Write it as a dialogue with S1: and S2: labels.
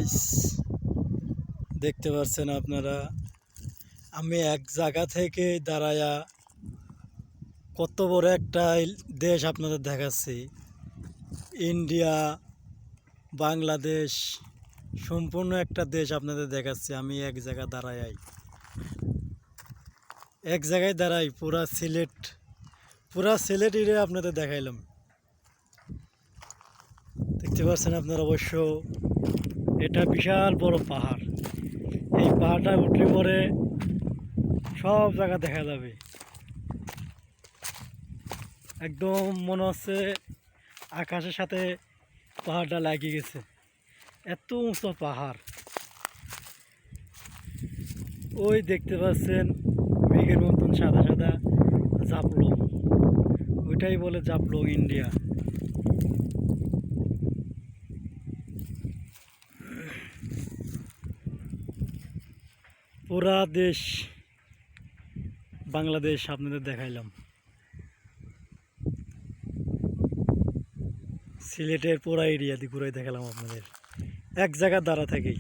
S1: Guys, দেখতে পাচ্ছেন আপনারা, আমি এক জায়গা থেকে দাঁড়ায়া কত বড় একটা দেশ আপনাদের দেখাচ্ছি। ইন্ডিয়া, বাংলাদেশ, সম্পূর্ণ একটা দেশ আপনাদের দেখাচ্ছি। আমি এক জায়গা দাঁড়াই, এক জায়গায় দাঁড়াই, পুরা সিলেট এরিয়া আপনাদের দেখাইলাম। দেখতে পাচ্ছেন আপনারা অবশ্য, এটা বিশাল বড় পাহাড়। এই পাহাড়টা উঠলে পরে সব জায়গা দেখা যাবে। একদম মনে হচ্ছে আকাশের সাথে পাহাড়টা লাগিয়ে গেছে, এত উঁচু পাহাড়। ওই দেখতে পাচ্ছেন মেঘের মতন সাদা সাদা জাফলং, ওইটাই বলে জাফলং ইন্ডিয়া। পুরা দেশ বাংলাদেশ আপনাদের দেখাইলাম, সিলেটের পুরা এরিয়া দিয়ে ঘুরাই দেখালাম আপনাদের এক জায়গায় দাঁড়া থেকেই।